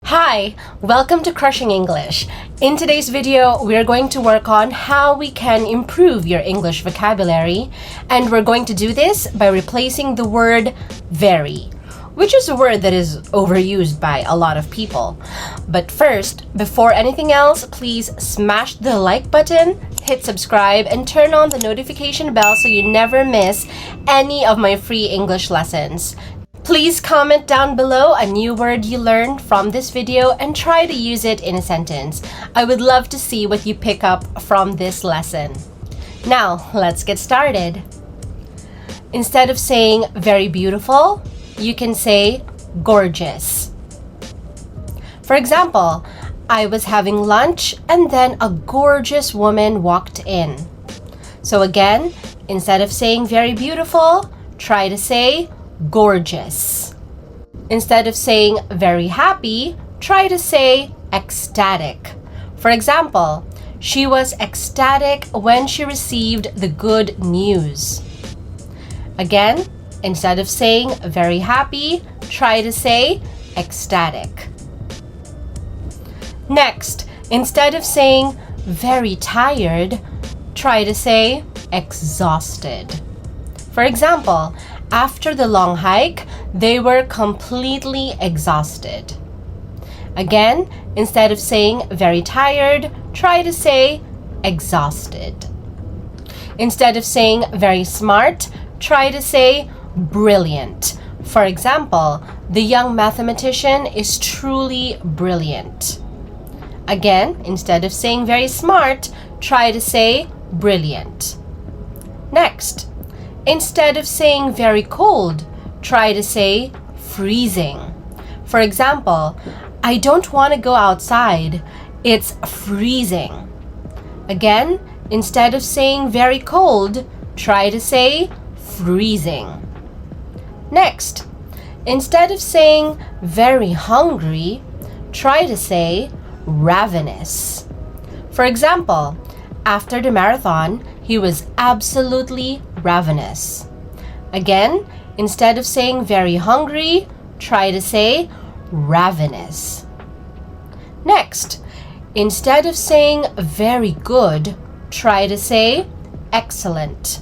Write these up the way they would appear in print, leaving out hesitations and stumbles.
Hi, welcome to Crushing English. In today's video, we're going to work on how we can improve your English vocabulary, and we're going to do this by replacing the word very, which is a word that is overused by a lot of people. But first, before anything else, please smash the like button, hit subscribe, and turn on the notification bell so you never miss any of my free English lessons. Please comment down below a new word you learned from this video and try to use it in a sentence. I would love to see what you pick up from this lesson. Now, let's get started. Instead of saying very beautiful, you can say gorgeous. For example, I was having lunch and then a gorgeous woman walked in. So again, instead of saying very beautiful, try to say gorgeous. Instead of saying very happy, try to say ecstatic. For example, she was ecstatic when she received the good news. Again, instead of saying very happy, try to say ecstatic. Next, instead of saying very tired, try to say exhausted. For example, after the long hike, they were completely exhausted. Again, instead of saying very tired, try to say exhausted. Instead of saying very smart, try to say brilliant. For example, the young mathematician is truly brilliant. Again, instead of saying very smart, try to say brilliant. Next, instead of saying very cold, try to say freezing. For example, I don't want to go outside. It's freezing. Again, instead of saying very cold, try to say freezing. Next, instead of saying very hungry, try to say ravenous. For example, after the marathon, he was absolutely ravenous. Again, instead of saying very hungry, try to say ravenous. Next, instead of saying very good, try to say excellent.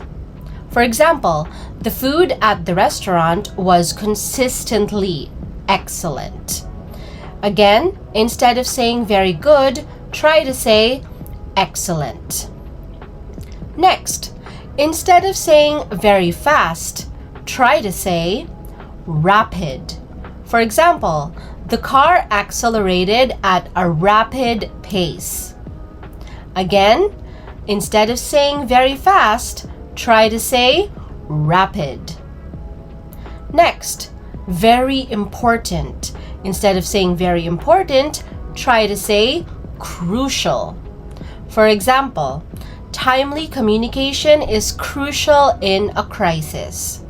For example, the food at the restaurant was consistently excellent. Again, instead of saying very good, try to say excellent. Next, instead of saying very fast, try to say rapid. For example, the car accelerated at a rapid pace. Again, instead of saying very fast, try to say rapid. Next, very important. Instead of saying very important, try to say crucial. For example, timely communication is crucial in a crisis.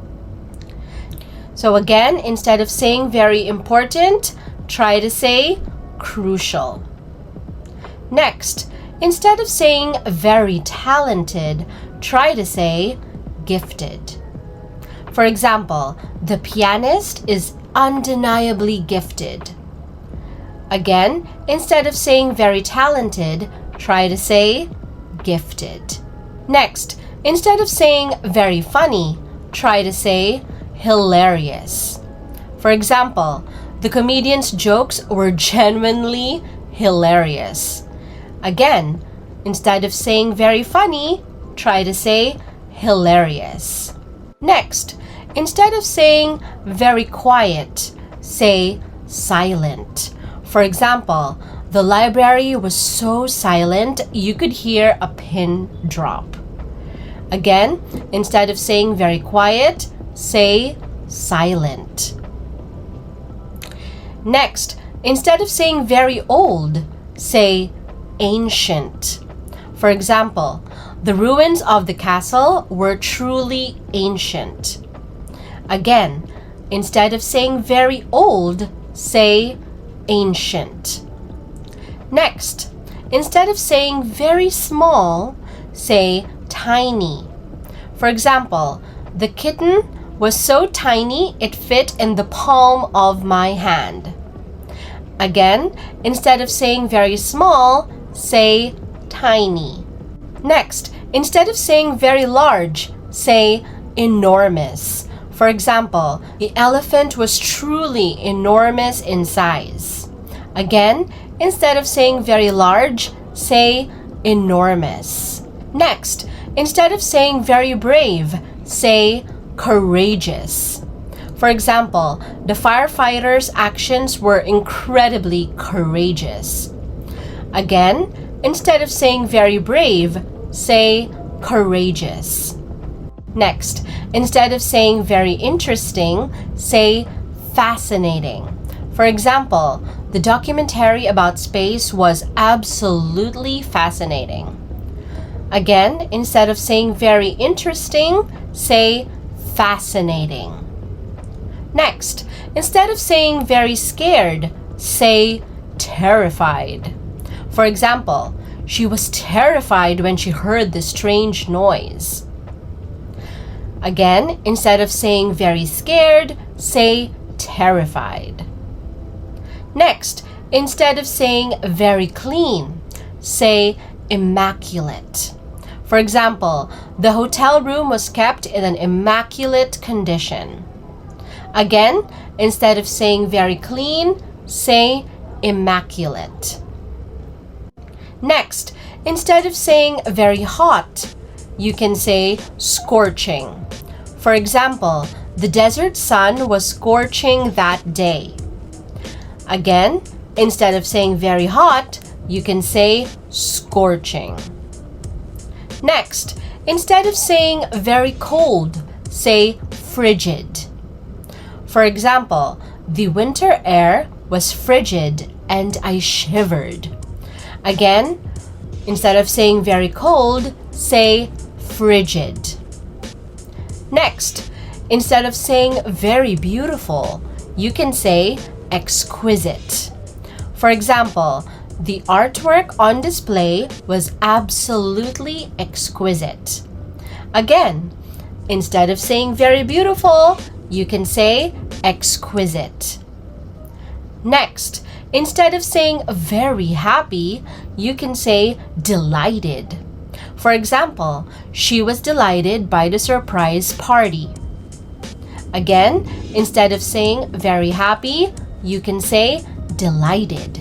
So again, instead of saying very important, try to say crucial. Next, instead of saying very talented, try to say gifted. For example, the pianist is undeniably gifted. Again, instead of saying very talented, try to say gifted. Next, instead of saying very funny, try to say hilarious. For example, the comedian's jokes were genuinely hilarious. Again, instead of saying very funny, try to say hilarious. Next, instead of saying very quiet, say silent. For example, the library was so silent you could hear a pin drop. Again, instead of saying very quiet, say silent. Next, instead of saying very old, say ancient. For example, the ruins of the castle were truly ancient. Again, instead of saying very old, say ancient. Next, instead of saying very small, say tiny. For example, the kitten was so tiny it fit in the palm of my hand. Again, instead of saying very small, say tiny. Next, instead of saying very large, say enormous. For example, the elephant was truly enormous in size. Again, instead of saying very large, say enormous. Next, instead of saying very brave, say courageous. For example, the firefighters' actions were incredibly courageous. Again, instead of saying very brave, say courageous. Next, instead of saying very interesting, say fascinating. For example, the documentary about space was absolutely fascinating. Again, instead of saying very interesting, say fascinating. Next, instead of saying very scared, say terrified. For example, she was terrified when she heard the strange noise. Again, instead of saying very scared, say terrified. Next, instead of saying very clean, say immaculate. For example, the hotel room was kept in an immaculate condition. Again, instead of saying very clean, say immaculate. Next, instead of saying very hot, you can say scorching. For example, the desert sun was scorching that day. Again, instead of saying very hot, you can say scorching. Next, instead of saying very cold, say frigid. For example, the winter air was frigid and I shivered. Again, instead of saying very cold, say frigid. Next, instead of saying very beautiful, you can say exquisite. For example, the artwork on display was absolutely exquisite. Again, instead of saying very beautiful, you can say exquisite. Next, instead of saying very happy, you can say delighted. For example, she was delighted by the surprise party. Again, instead of saying very happy, you can say delighted.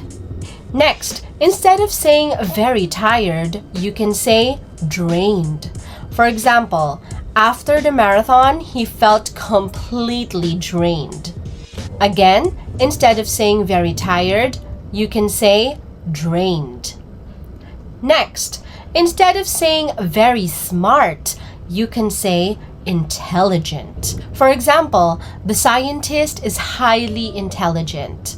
Next, instead of saying very tired, you can say drained. For example, after the marathon, he felt completely drained. Again, instead of saying very tired, you can say drained. Next, instead of saying very smart, you can say intelligent. For example, the scientist is highly intelligent.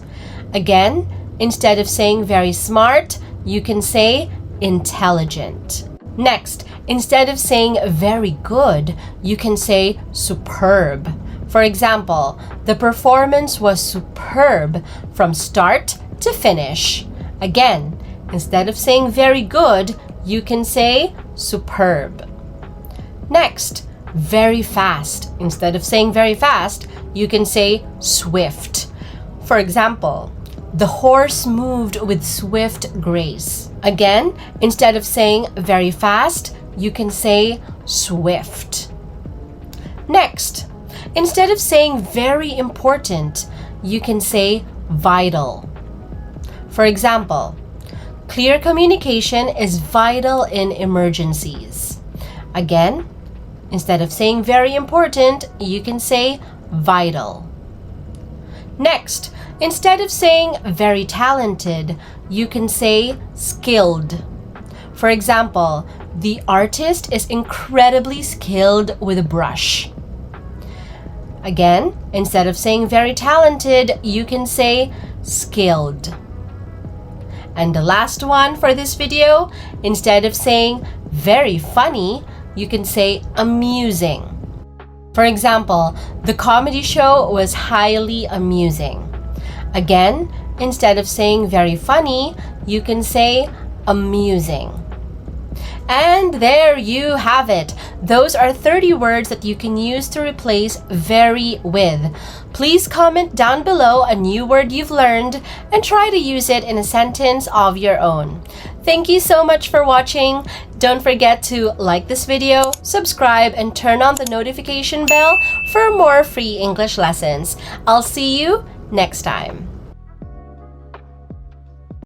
Again, instead of saying very smart, you can say intelligent. Next, instead of saying very good, you can say superb. For example, the performance was superb from start to finish. Again, instead of saying very good, you can say superb. Next, very fast. Instead of saying very fast, you can say swift. For example, the horse moved with swift grace. Again, instead of saying very fast, you can say swift. Next, instead of saying very important, you can say vital. For example, clear communication is vital in emergencies. Again, instead of saying very important, you can say vital. Next, instead of saying very talented, you can say skilled. For example, the artist is incredibly skilled with a brush. Again, instead of saying very talented, you can say skilled. And the last one for this video, instead of saying very funny, you can say amusing. For example, the comedy show was highly amusing. Again, instead of saying very funny, you can say amusing. And there you have it. Those are 30 words that you can use to replace very with. Please comment down below a new word you've learned and try to use it in a sentence of your own. Thank you so much for watching. Don't forget to like this video, subscribe, and turn on the notification bell for more free English lessons. I'll see you next time.